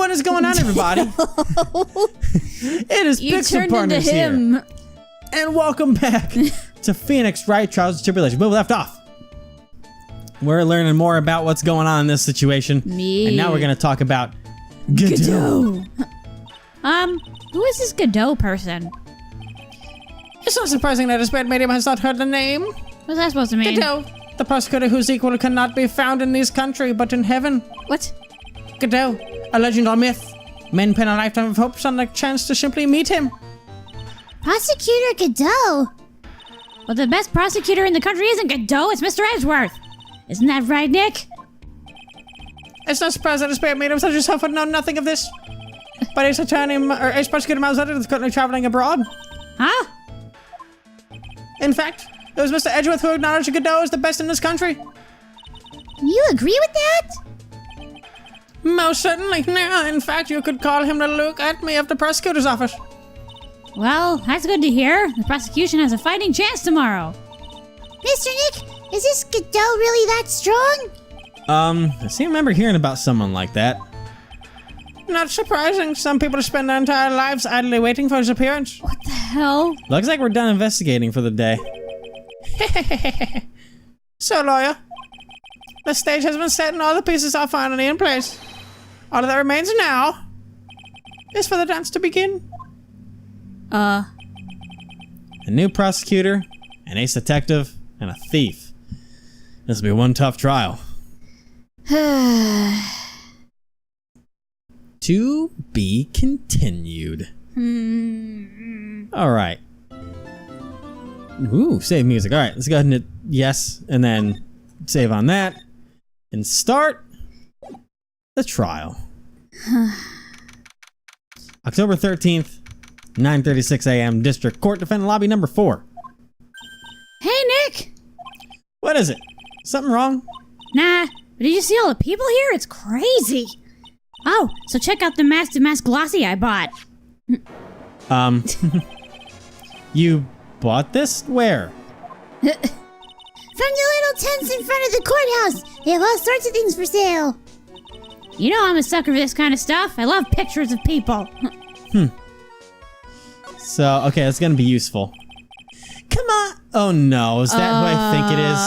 What is going on, everybody? It is Pixel Partners here. And welcome back to Phoenix Wright, Trials and Tribulations. Where we left off. We're learning more about what's going on in this situation. And now we're going to talk about Godot. Who is this Godot person? It's not surprising that his bad medium has not heard the name. What's that supposed to mean? Godot, the prosecutor whose equal cannot be found in this country but in heaven. What? Godot, a legend or myth. Men pin a lifetime of hopes on the chance to simply meet him. Prosecutor Godot? Well, the best prosecutor in the country isn't Godot, it's Mr. Edgeworth. Isn't that right, Nick? It's not surprised that his bad medium such as yourself would know nothing of this. But his attorney, or his prosecutor Malzetta is currently traveling abroad. Huh? In fact, it was Mr. Edgeworth who acknowledged Godot as the best in this country. You agree with that? Most certainly. Now, in fact, you could call him the Luke Atme of the prosecutor's office. Well, that's good to hear. The prosecution has a fighting chance tomorrow. Mr. Nick, is this Godot really that strong? I seem to remember hearing about someone like that. Not surprising. Some people spend their entire lives idly waiting for his appearance. What the hell? Looks like we're done investigating for the day. So, lawyer, the stage has been set and all the pieces are finally in place. All that remains now is for the dance to begin. A new prosecutor, an ace detective, and a thief. This will be one tough trial. To be continued. Alright. Ooh, save music. Alright, let's go ahead and hit yes, and then save on that. And start the trial. October 13th, 9:36 a.m. District Court, Defendant Lobby number 4. Hey, Nick! What is it? Something wrong? Nah, but did you see all the people here? It's crazy. Oh, so check out the DeMasque glossy I bought. You bought this? Where? From the little tents in front of the courthouse. They have all sorts of things for sale. You know I'm a sucker for this kind of stuff. I love pictures of people. So, okay, that's gonna be useful. Come on! Oh no, is that who I think it is?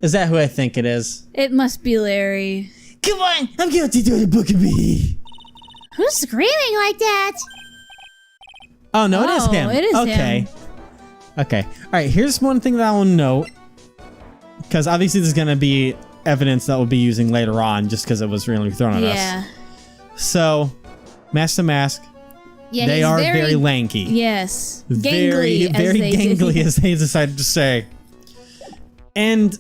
Is that who I think it is? It must be Larry. Come on! I'm guilty to the book of me! Who's screaming like that? Oh no, it is him. It is him. Okay. Alright, here's one thing that I will note. Because obviously there's gonna be evidence that we'll be using later on, just because it was really thrown at us. So, Master Mask. Yeah, they are very lanky. Yes. Very gangly, as they decided to say. And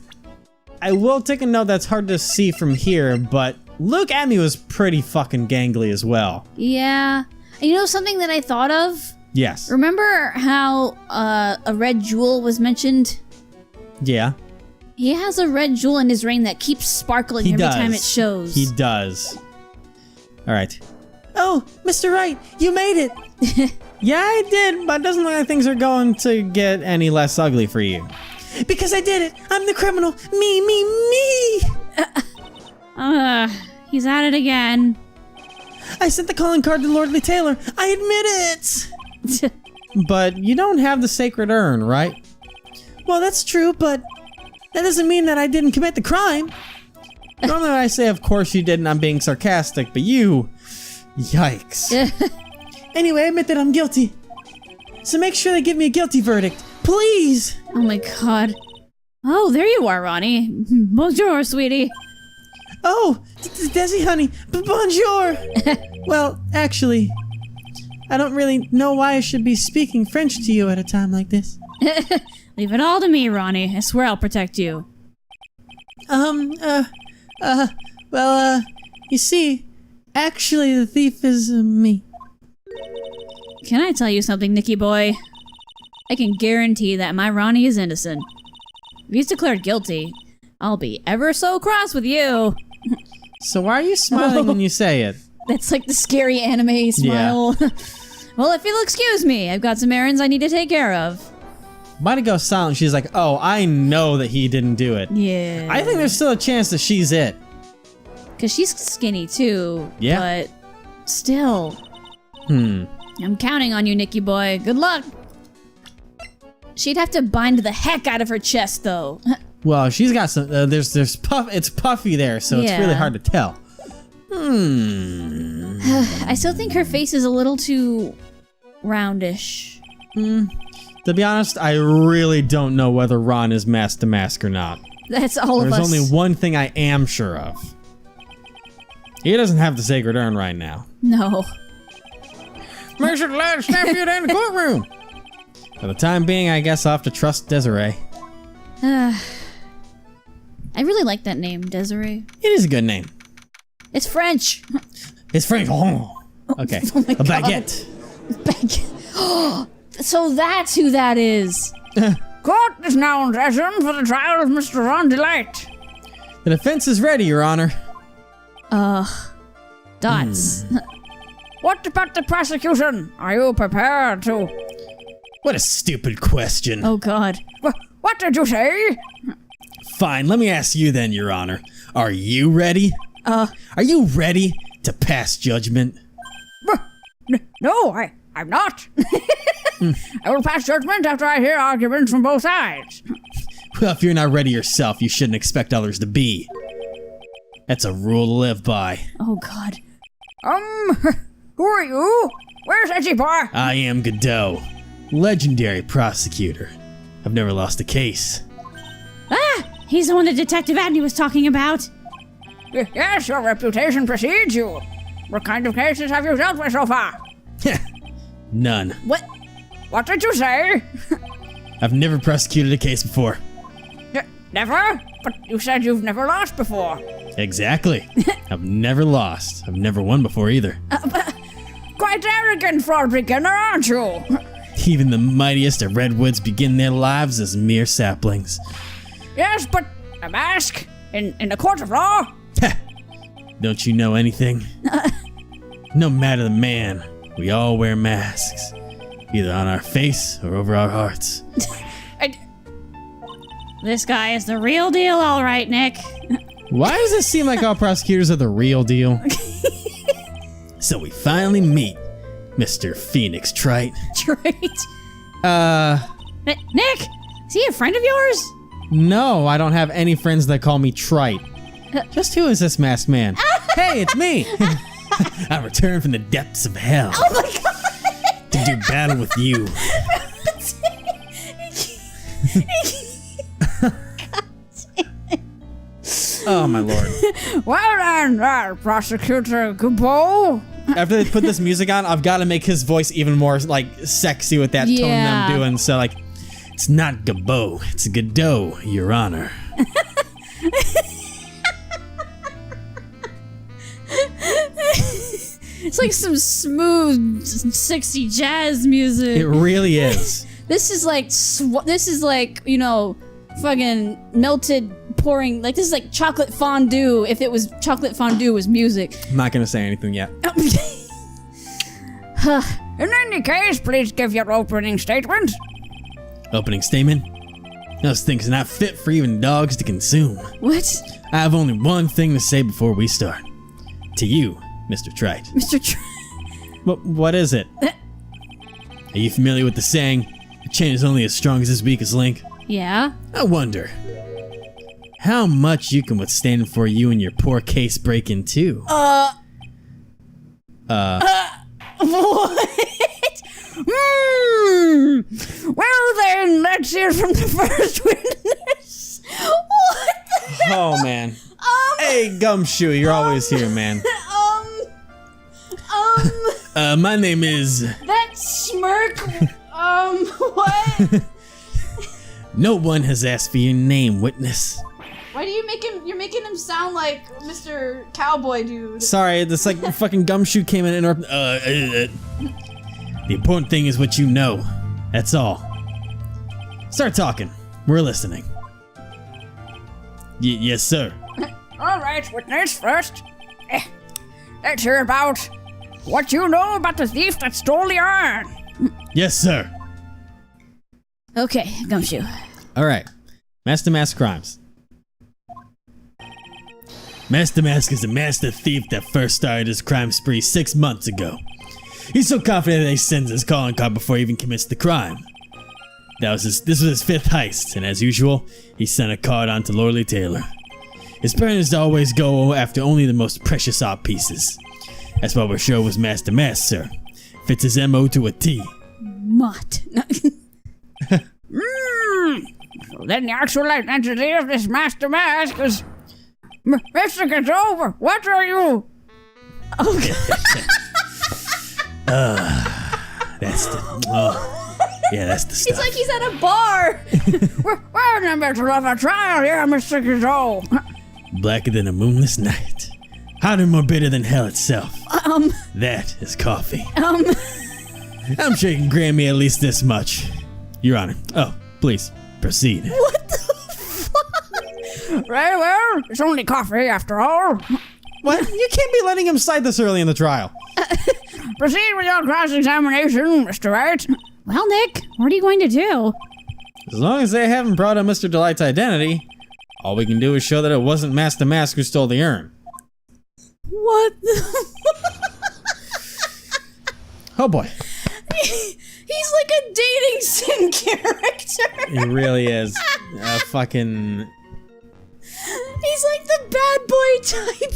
I will take a note that's hard to see from here, but Luke Atme was pretty fucking gangly as well. Yeah. You know something that I thought of? Yes. Remember how a red jewel was mentioned? Yeah. He has a red jewel in his ring that keeps sparkling every time it shows. He does. Alright. Oh, Mr. Wright, you made it. Yeah, I did, but it doesn't look like things are going to get any less ugly for you. Because I did it. I'm the criminal. Me. He's at it again. I sent the calling card to Lordly Taylor. I admit it. But you don't have the sacred urn, right? Well, that's true, but that doesn't mean that I didn't commit the crime. Normally when I say, of course you didn't, I'm being sarcastic, but you... Yikes. Anyway, I admit that I'm guilty. So make sure they give me a guilty verdict. Please! Oh my god. Oh, there you are, Ronnie. Bonjour, sweetie. Oh, Desi, honey. Bonjour! Well, actually, I don't really know why I should be speaking French to you at a time like this. Leave it all to me, Ronnie. I swear I'll protect you. You see, actually the thief is me. Can I tell you something, Nicky boy? I can guarantee that my Ronnie is innocent. If he's declared guilty, I'll be ever so cross with you. So why are you smiling when you say it? That's like the scary anime smile. Yeah. Well, if you'll excuse me, I've got some errands I need to take care of. Mighty goes silent. She's like, oh, I know that he didn't do it. Yeah. I think there's still a chance that she's it. Because she's skinny too. Yeah. But still. I'm counting on you, Nicky boy. Good luck. She'd have to bind the heck out of her chest, though. Well, she's got some. There's puff. It's puffy there, so it's really hard to tell. I still think her face is a little too roundish. To be honest, I really don't know whether Ron is mask to mask or not. That's all of us. There's only one thing I am sure of. He doesn't have the sacred urn right now. No. Make sure the lad snap you down in the courtroom. For the time being, I guess I'll have to trust Desiree. I really like that name, Desiree. It is a good name. It's French. It's French. Oh. Okay. Oh my a baguette. Baguette. So that's who that is. Court is now in session for the trial of Mr. Ron Delight. The defense is ready, Your Honor. Dots. What about the prosecution? Are you prepared to... What a stupid question. Oh, God. What did you say? Fine, let me ask you then, Your Honor. Are you ready? Are you ready to pass judgment? No, I'm not. I will pass judgment after I hear arguments from both sides. Well, if you're not ready yourself, you shouldn't expect others to be. That's a rule to live by. Oh, God. Who are you? Where's Edgy Boy? I am Godot, legendary prosecutor. I've never lost a case. He's the one that Detective Abney was talking about. Yes, your reputation precedes you. What kind of cases have you dealt with so far? None. What did you say? I've never prosecuted a case before. Never? But you said you've never lost before. Exactly. I've never lost. I've never won before either. Quite arrogant for a beginner, aren't you? Even the mightiest of redwoods begin their lives as mere saplings. Yes, but a mask? In the court of law? Don't you know anything? No matter the man, we all wear masks. Either on our face or over our hearts. This guy is the real deal, all right, Nick. Why does it seem like all prosecutors are the real deal? So we finally meet Mr. Phoenix Trite. Trite? Nick, is he a friend of yours? No, I don't have any friends that call me Trite. Just who is this masked man? Hey, it's me! I returned from the depths of hell. Oh my God! To do battle with you. Oh my lord. Well then, Prosecutor Kubo. After they put this music on, I've got to make his voice even more, like, sexy with that tone that I'm doing. So, like, it's not Gabo, it's Godot, Your Honor. It's like some smooth, sexy jazz music. It really is. This is like, you know, fucking melted pouring. Like, this is like chocolate fondue. If it was chocolate fondue was music. I'm not gonna say anything yet. In any case, please give your opening statement. Opening statement? Those things are not fit for even dogs to consume. What? I have only one thing to say before we start. To you, Mr. Trite. Mr. Trite. What is it? Are you familiar with the saying, a chain is only as strong as its weakest link? Yeah. I wonder how much you can withstand before you and your poor case break in two. What? Well then, let's hear from the first witness. What the hell? Oh man. Hey Gumshoe, you're always here, man. My name is... That smirk, what? No one has asked for your name, witness. Why do you make him, you're making him sound like Mr. Cowboy Dude. Sorry, this like fucking Gumshoe came in and interrupted. The important thing is what you know. That's all. Start talking. We're listening. Yes, sir. All right, witness first. Let's hear about what you know about the thief that stole the urn. Yes, sir. Okay, Gumshoe. All right. Mass to mass crimes. Master Mask is a master thief that first started his crime spree 6 months ago. He's so confident that he sends his calling card before he even commits the crime. This was his 5th heist, and as usual, he sent a card on to Lordly Taylor. His plan is to always go after only the most precious art pieces. That's what we're sure was Master Mask, sir. Fits his MO to a T. Mutt. So then the actual identity of this Master Mask is... Mr. Gets-Over, what are you? That's the stuff. It's like he's at a bar. We're in the middle of a trial here, Mr. Gets-Over. Blacker than a moonless night. Hotter, more bitter than hell itself. That is coffee. I'm sure you can grant me at least this much. Your Honor. Oh, please, proceed. What the fuck? Very well, it's only coffee after all. What? You can't be letting him cite this early in the trial. Proceed with your cross-examination, Mr. Wright. Well, Nick, what are you going to do? As long as they haven't brought up Mr. Delight's identity, all we can do is show that it wasn't Master Mask who stole the urn. What the... Oh boy. He's like a dating sim character. He really is. Fucking... He's like the bad boy type.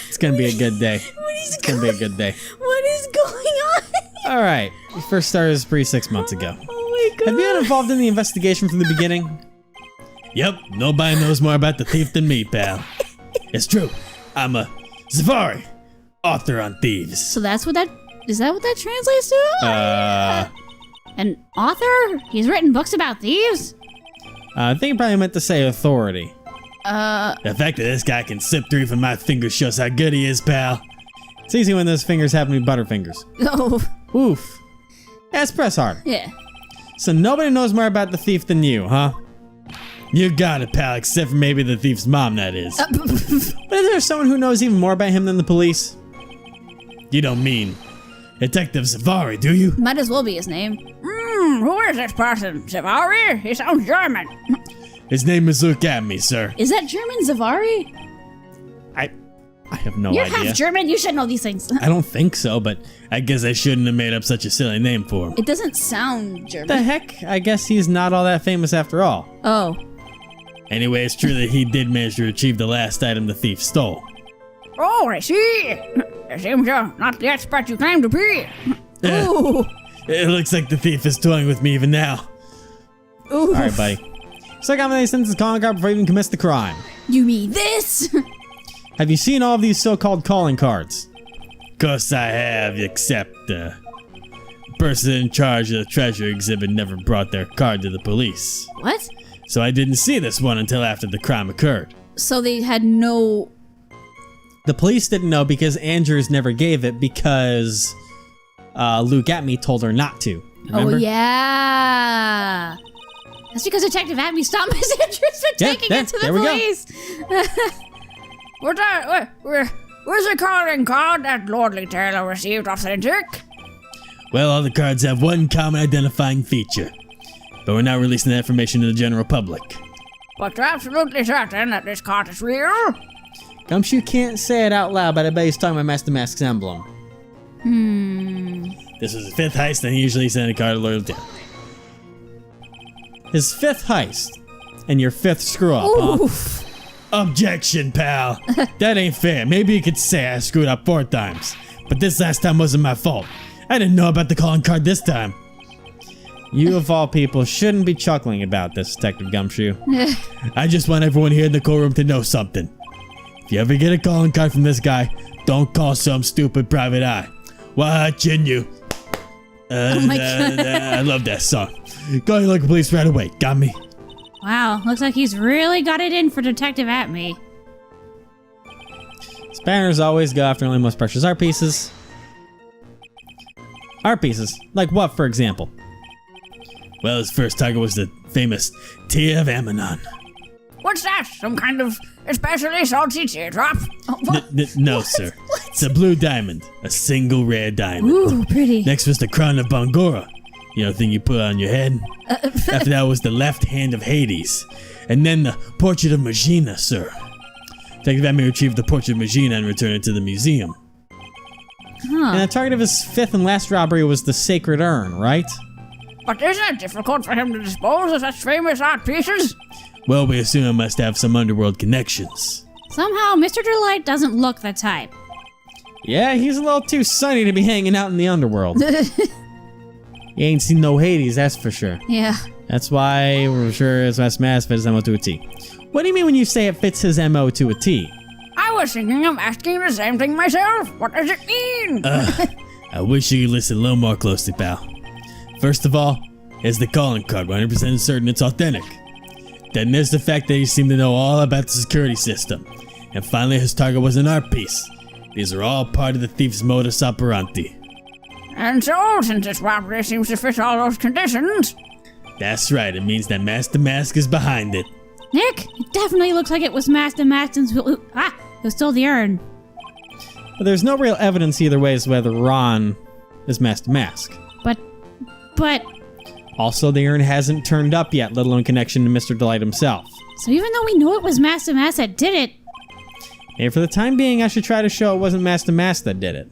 It's gonna be a good day. It's gonna be a good day. What is going on? Alright, we first started his spree 6 months ago. Oh my god. Have you been involved in the investigation from the beginning? Yep, nobody knows more about the thief than me, pal. It's true. I'm a Safari, author on thieves. So that's what that... Is that what that translates to? An author? He's written books about thieves? I think he probably meant to say authority. The fact that this guy can slip through from my fingers shows how good he is, pal. It's easy when those fingers happen to be butterfingers. Oh. Oof. That's press hard. Yeah. So nobody knows more about the thief than you, huh? You got it, pal, except for maybe the thief's mom, that is. But is there someone who knows even more about him than the police? You don't mean Detective Safari, do you? Might as well be his name. Who is this person? Safari? He sounds German. His name is Look At Me, sir. Is that German, Zavari? I have no You're idea. half German, you should know these things. I don't think so, but I guess I shouldn't have made up such a silly name for him. It doesn't sound German. The heck? I guess he's not all that famous after all. Oh. Anyway, it's true that he did manage to retrieve the last item the thief stole. Oh, I see. You seem to not the expert you claim to be. Ooh. It looks like the thief is toying with me even now. Ooh. Alright, buddy. So I got my sentence calling card before he even commits the crime. You mean this? Have you seen all of these so-called calling cards? Of course I have, except the person in charge of the treasure exhibit never brought their card to the police. What? So I didn't see this one until after the crime occurred. So they had no... The police didn't know because Andrews never gave it because Luke Atme told her not to. Remember? Oh, yeah. That's because Detective Atme stopped Miss Andrews from taking it to the police. Was the calling card that Lordly Taylor received authentic? Well, all the cards have one common identifying feature, but we're not releasing that information to the general public. But you're absolutely certain that this card is real? Gumshoe can't say it out loud, but I bet he's talking about Master Mask's emblem. This was his 5th heist, and he usually sent a card to Lord Taylor. His 5th heist, and your 5th screw-up, huh? Objection, pal. That ain't fair. Maybe you could say I screwed up 4 times, but this last time wasn't my fault. I didn't know about the calling card this time. You, of all people, shouldn't be chuckling about this, Detective Gumshoe. I just want everyone here in the courtroom to know something. If you ever get a calling card from this guy, don't call some stupid private eye. Watching you. Oh my God. I love that song. Call your local police right away. Got me? Wow, looks like he's really got it in for Detective Atme. Spanners always go after only most precious art pieces. Art pieces? Like what, for example? Well, his first target was the famous Tear of Ammonon. What's that? Some kind of especially salty teardrop? No, sir. It's a blue diamond. A single rare diamond. Ooh, pretty. Next was the crown of Bangora. You know, the thing you put on your head? After that was the left hand of Hades. And then the portrait of Magina, sir. Detective Emmett retrieved the portrait machine and returned it to the museum. Huh. And the target of his fifth and last robbery was the sacred urn, right? But isn't it difficult for him to dispose of such famous art pieces? Well, we assume it must have some underworld connections. Somehow, Mr. Delight doesn't look the type. Yeah, he's a little too sunny to be hanging out in the underworld. He ain't seen no Hades, that's for sure. Yeah. That's why we're sure his mask fits his MO to a T. What do you mean when you say it fits his MO to a T? I was thinking of asking the same thing myself. What does it mean? I wish you could listen a little more closely, pal. First of all, is the calling card 100% certain it's authentic. Then there's the fact that he seemed to know all about the security system. And finally, his target was an art piece. These are all part of the thief's modus operandi. And so, since this robbery seems to fit all those conditions... That's right, it means that Master DeMasque is behind it. Nick, it definitely looks like it was Master Maston's who stole the urn. But there's no real evidence either way as to whether Ron is Master DeMasque. But... Also, the urn hasn't turned up yet, let alone connection to Mr. Delight himself. So even though we know it was Master Mask that did it... And for the time being, I should try to show it wasn't Master Mask that did it.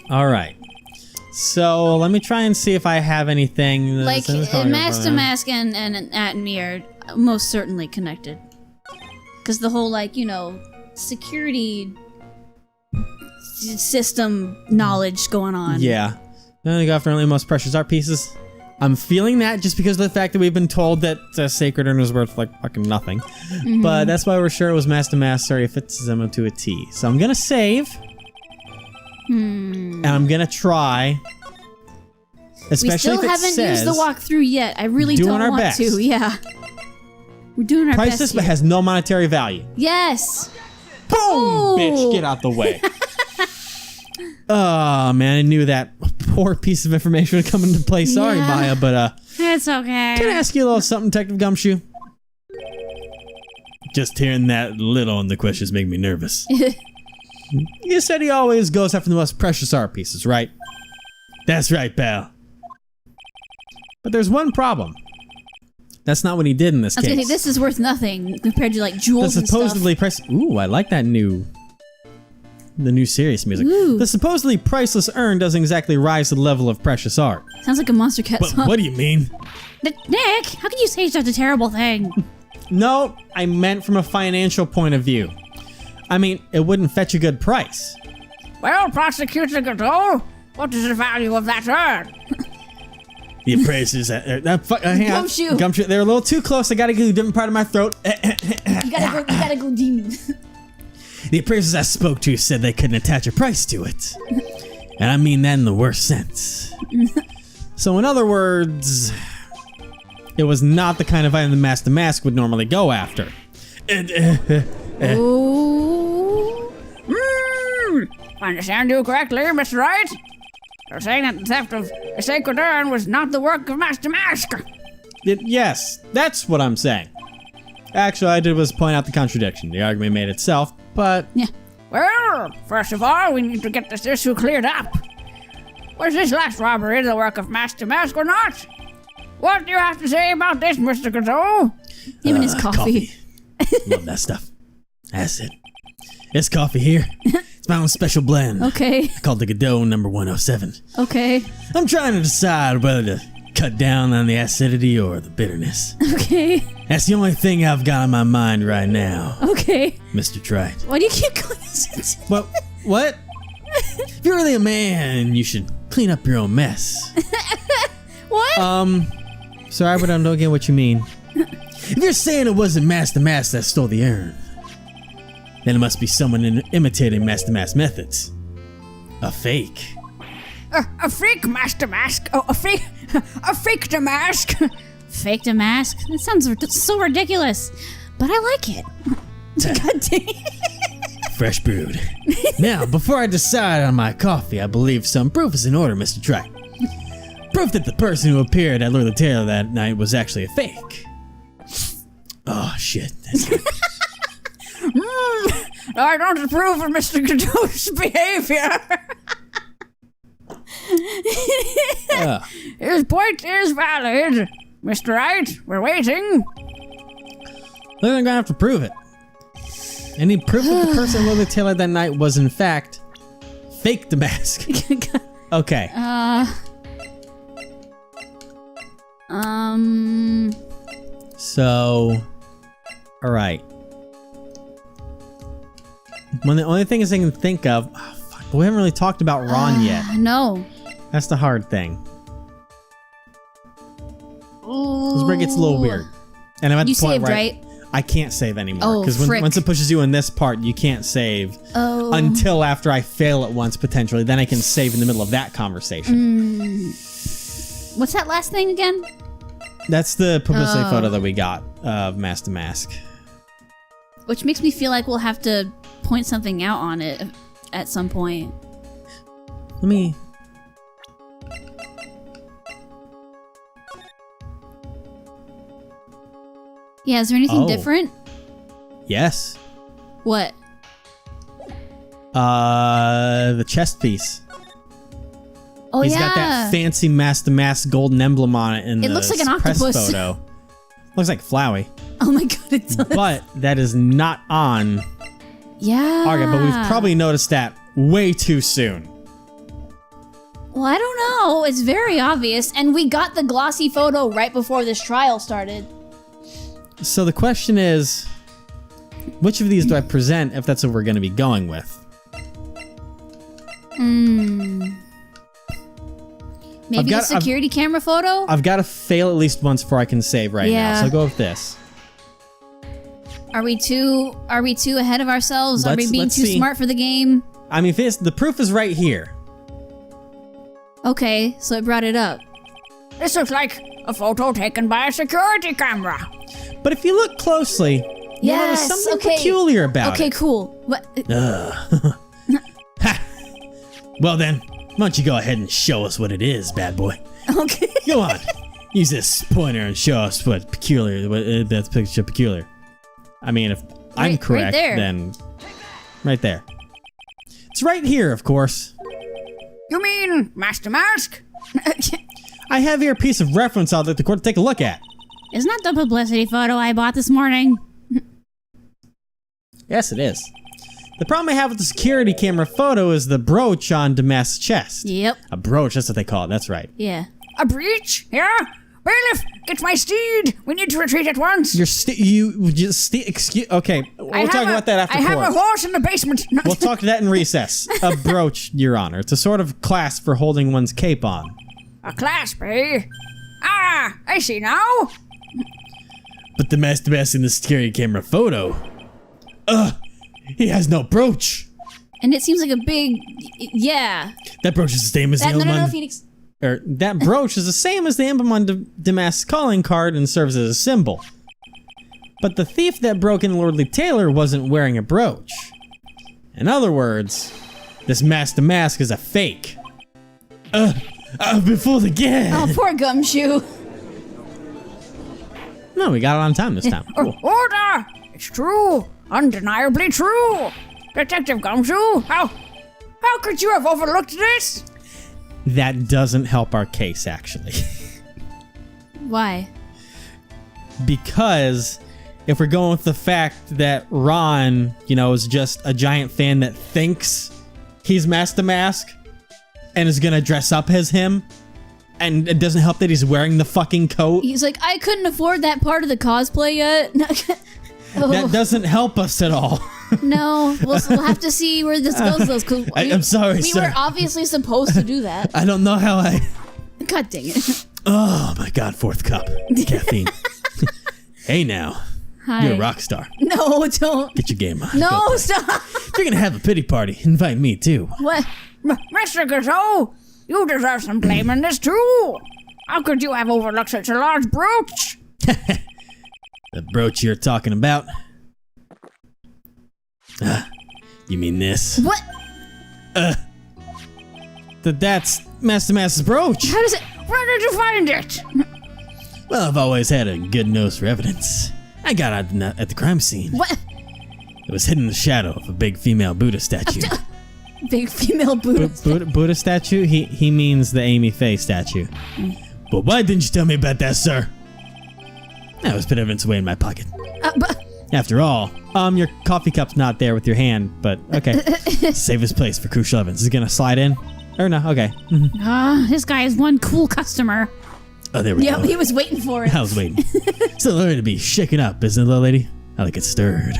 Alright. So, let me try and see if I have anything... Like, Master Mask and Atomy are most certainly connected. Because the whole, like, you know, security system knowledge going on. Yeah. Then they go after only most precious art pieces. I'm feeling that just because of the fact that we've been told that Sacred Urn was worth, like, fucking nothing. Mm-hmm. But that's why we're sure it was Master Mask. Sorry if it's them to a T. So I'm gonna save. And I'm gonna try. Especially we still if it haven't says, used the walkthrough yet. I really don't our want best. to. Yeah. We're doing our priceless best but here. has no monetary value. Yes. Boom! Oh. Bitch, get out the way. Oh, man, I knew that poor piece of information would come into play. Sorry, Yeah. Maya, but It's okay. can I ask you a little something, Detective Gumshoe? Just hearing that little on the questions make me nervous. You said he always goes after the most precious art pieces, right? That's right, pal. But there's one problem. That's not what he did in this I was case. gonna say, this is worth nothing compared to like jewels The and stuff. supposedly Ooh, I like that the new serious music. Ooh. The supposedly priceless urn doesn't exactly rise to the level of precious art. Sounds like a Monster Cat But song. what do you mean? Nick, how can you say such a terrible thing? No, I meant from a financial point of view. I mean, it wouldn't fetch a good price. Well, Prosecutor Godot, what is the value of that urn? The appraisers hang on. Gumshoe. Gumshoe, they're a little too close. I gotta go to a different part of my throat. You gotta go demon. The appraisers I spoke to said they couldn't attach a price to it. And I mean that in the worst sense. So in other words, it was not the kind of item the Master Mask would normally go after. Oh. If I understand you correctly, Mr. Wright, you're saying that the theft of a sacred urn was not the work of Master Mask. Yes, that's what I'm saying. Actually, all I did was point out the contradiction. The argument made itself, but... Yeah. Well, first of all, we need to get this issue cleared up. Was this last robbery the work of Master Mask or not? What do you have to say about this, Mr. Godot? Him and his coffee. Love that stuff. That's it. This coffee here, it's my own special blend. Okay. I called the Godot number 107. Okay. I'm trying to decide whether to cut down on the acidity or the bitterness. Okay. That's the only thing I've got on my mind right now, Okay. Mr. Trite. Why do you keep calling this? What? If you're really a man, you should clean up your own mess. What? Sorry, but I don't get what you mean. If you're saying it wasn't Master Mask that stole the urn, then it must be someone imitating Master Mask methods. A fake. A fake Master Mask? Oh, a fake DeMasque? Fake DeMasque? That sounds so ridiculous. But I like it. God dang it. Fresh brewed. Now, before I decide on my coffee, I believe some proof is in order, Mr. Trite. Proof that the person who appeared at Lure the Taylor that night was actually a fake. Oh, shit. I don't approve of Mr. Godot's behavior. His point is valid. Mr. Wright, we're waiting. They're gonna have to prove it. I need proof that the person who the taillight that night was in fact fake DeMasque. Okay. So, all right. One of the only things I can think of, but we haven't really talked about Ron yet. No. That's the hard thing. This is where it gets a little weird. And I'm at the point saved, where right? I can't save anymore. Oh, Because once it pushes you in this part, you can't save until after I fail it once, potentially. Then I can save in the middle of that conversation. What's that last thing again? That's the publicity photo that we got of Master Mask. Which makes me feel like we'll have to point something out on it at some point. Let me... Yeah, is there anything different? Yes. What? The chest piece. Oh, He's got that fancy Master Mask golden emblem on it in the looks like an press octopus. photo. Looks like Flowey. Oh my god, it does. But that is not on Yeah. Okay, but we've probably noticed that way too soon. Well, I don't know. It's very obvious. And we got the glossy photo right before this trial started. So the question is, which of these do I present if that's what we're going to be going with? Maybe the security camera photo? I've got to fail at least once before I can save right now. So I'll go with this. Are we too ahead of ourselves? Are we being too smart for the game? I mean, the proof is right here. Okay, so it brought it up. This looks like a photo taken by a security camera. But if you look closely, you notice something peculiar about it. Okay, cool. What? Ha! Well then, why don't you go ahead and show us what it is, bad boy? Okay. Go on. Use this pointer and show us what's peculiar. I mean, if I'm correct, then right there. It's right here, of course. You mean Master Mask? I have here a piece of reference I'd like the court to take a look at. Isn't that the publicity photo I bought this morning? Yes, it is. The problem I have with the security camera photo is the brooch on DeMasque's chest. Yep. A brooch, that's what they call it, that's right. Yeah. A breach? Yeah? Bailiff, get my steed! We need to retreat at once! Okay, we'll talk about that after court. I have a horse in the basement! We'll talk to that in recess. A brooch, Your Honor. It's a sort of clasp for holding one's cape on. A clasp, eh? Ah, I see now! But the Master Mask in the security camera photo... he has no brooch! And it seems like a big... Yeah. That brooch is the same as the emblem No, on... Phoenix. That brooch is the same as the emblem on DeMasque's calling card and serves as a symbol. But the thief that broke in Lordly Taylor wasn't wearing a brooch. In other words, this Master Mask is a fake. I've been fooled again! Oh, poor Gumshoe. No, we got it on time this time. Cool. Order! It's true! Undeniably true! Detective Gumshoe, how could you have overlooked this? That doesn't help our case, actually. Why? Because if we're going with the fact that Ron, is just a giant fan that thinks he's Master Mask and is gonna dress up as him, and it doesn't help that he's wearing the fucking coat. He's like, I couldn't afford that part of the cosplay yet. That doesn't help us at all. No, we'll have to see where this goes. I'm sorry, we sir. were obviously supposed to do that. I don't know how I... God dang it. Oh my god, fourth cup. Caffeine. Hey now. Hi. You're a rock star. No, don't. Get your game on. No, stop. If you're gonna have a pity party, invite me too. What? Mr. Gumshoe, you deserve some blame in this too. How could you have overlooked such a large brooch? The brooch you're talking about? You mean this? What? That's Master Mask's brooch. How does it... Where did you find it? Well, I've always had a good nose for evidence. I got it at the crime scene. What? It was hidden in the shadow of a big female Buddha statue. Big female Buddha. Buddha statue? He means the Amy Faye statue. But why didn't you tell me about that, sir? I was put evidence away in my pocket. But After all, your coffee cup's not there with your hand, but okay. Save his place for crucial evidence. Is he gonna slide in? Or no? Okay. This guy is one cool customer. Oh, there we go. Yep, he was waiting for it. I was waiting. Still ready to be shaken up, isn't it, little lady? I like it stirred.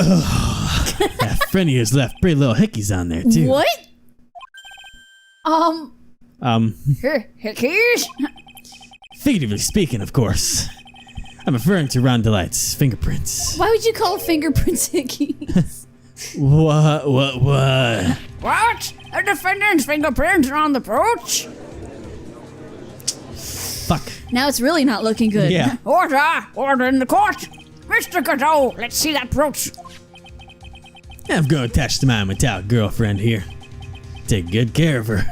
Oh, that friend of yours left pretty little hickeys on there, too. What? Hickeys? Figuratively speaking, of course. I'm referring to Rondelight's fingerprints. Why would you call fingerprints hickeys? What? What? A defendant's fingerprints are on the brooch? Fuck. Now it's really not looking good. Yeah. Order in the court. Mr. Godot, let's see that brooch. I'm going to attach to my metallic girlfriend here. Take good care of her.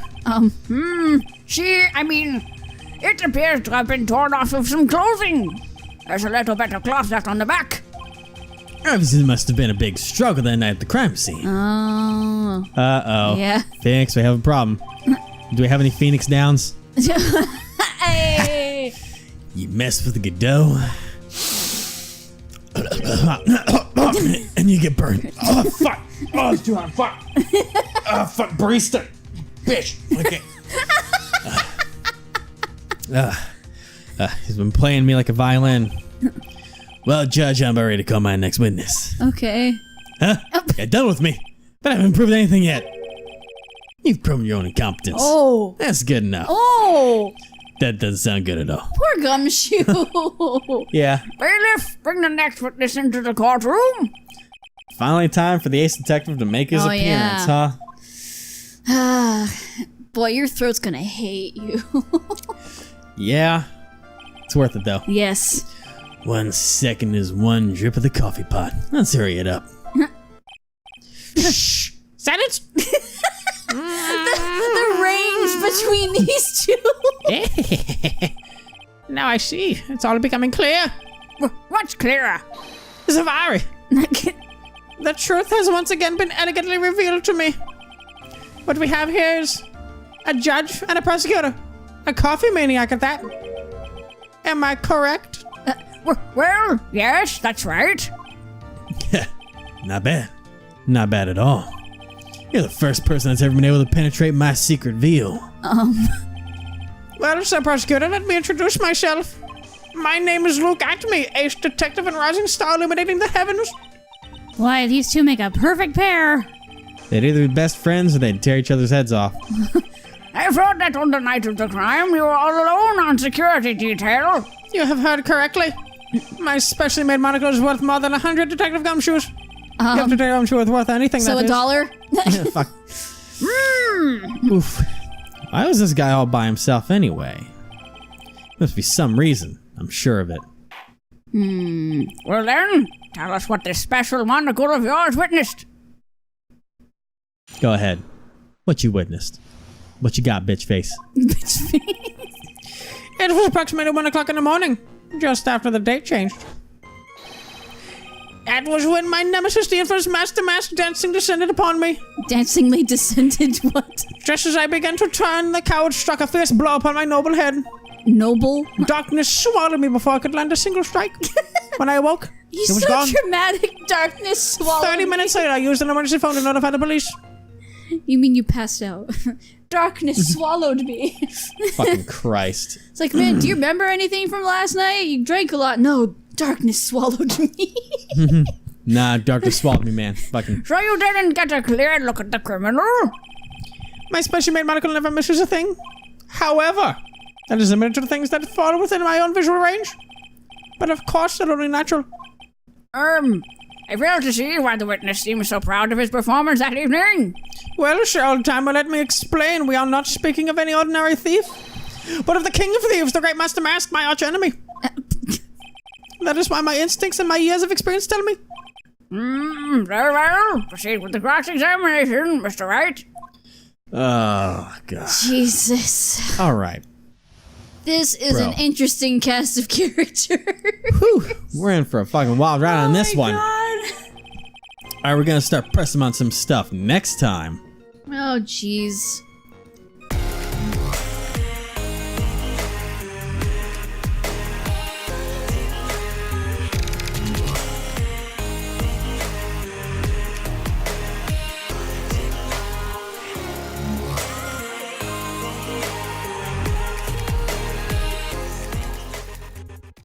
It appears to have been torn off of some clothing. There's a little bit of cloth left on the back. Obviously, there must have been a big struggle that night at the crime scene. Oh. Uh-oh. Yeah. Phoenix, we have a problem. Do we have any Phoenix Downs? Hey. You mess with the Godot, and you get burned. Oh, fuck. Oh, it's too hot. Fuck. Oh, fuck. Barista. Bitch. Okay. He's been playing me like a violin. Well, Judge, I'm about ready to call my next witness. Okay. Huh? You're done with me, but I haven't proved anything yet. You've proven your own incompetence. Oh. That's good enough. Oh. That doesn't sound good at all. Poor Gumshoe. Yeah. Bailiff, bring the next witness into the courtroom. Finally time for the ace detective to make his appearance, huh? Boy, your throat's gonna hate you. Yeah. It's worth it, though. Yes. 1 second is one drip of the coffee pot. Let's hurry it up. Shh! Silence! The range between these two. Now I see. It's all becoming clear. What's clearer? Zavari, the truth has once again been elegantly revealed to me. What we have here is a judge and a prosecutor. A coffee maniac at that. Am I correct? Well, yes, that's right. Not bad. Not bad at all. You're the first person that's ever been able to penetrate my secret veil. Well, Sir Prosecutor, let me introduce myself. My name is Luke Acme, ace detective and rising star illuminating the heavens. Why, these two make a perfect pair. They'd either be best friends or they'd tear each other's heads off. I've heard that on the night of the crime you were all alone on security detail. You have heard correctly. My specially made monocle is worth more than 100 Detective Gumshoes. You have to take Gumshoe is worth anything. So that $1? Fuck. Oof. Why was this guy all by himself anyway? Must be some reason. I'm sure of it. Well then, tell us what this special monocle of yours witnessed. Go ahead. What you witnessed? What you got, bitch face? It was approximately 1 o'clock in the morning, just after the date changed. That was when my nemesis, the infamous Master Mask dancing, descended upon me. Dancingly descended what? Just as I began to turn, the coward struck a fierce blow upon my noble head. Noble? Darkness swallowed me before I could land a single strike. When I awoke, He's it was so gone. dramatic. Darkness swallowed 30 minutes later, I used an emergency phone to notify the police. You mean you passed out? Darkness swallowed me. Fucking Christ. It's like, man, do you remember anything from last night? You drank a lot. No, darkness swallowed me. Nah, darkness swallowed me, man. Fucking. So you didn't get a clear look at the criminal? My specially made monocle never misses a thing. However, that is limited to the things that fall within my own visual range. But of course, they're only natural. I fail to see why the witness seems so proud of his performance that evening. Well, sir, old timer, let me explain. We are not speaking of any ordinary thief, but of the king of thieves, the great Master Mask, my arch enemy. That is why my instincts and my years of experience tell me. Very well. Proceed with the cross-examination, Mr. Wright. Oh, God. Jesus. All right. This is Bro. an interesting cast of characters. Whew. We're in for a fucking wild ride on this one. God. All right, we're going to start pressing on some stuff next time. Oh, jeez.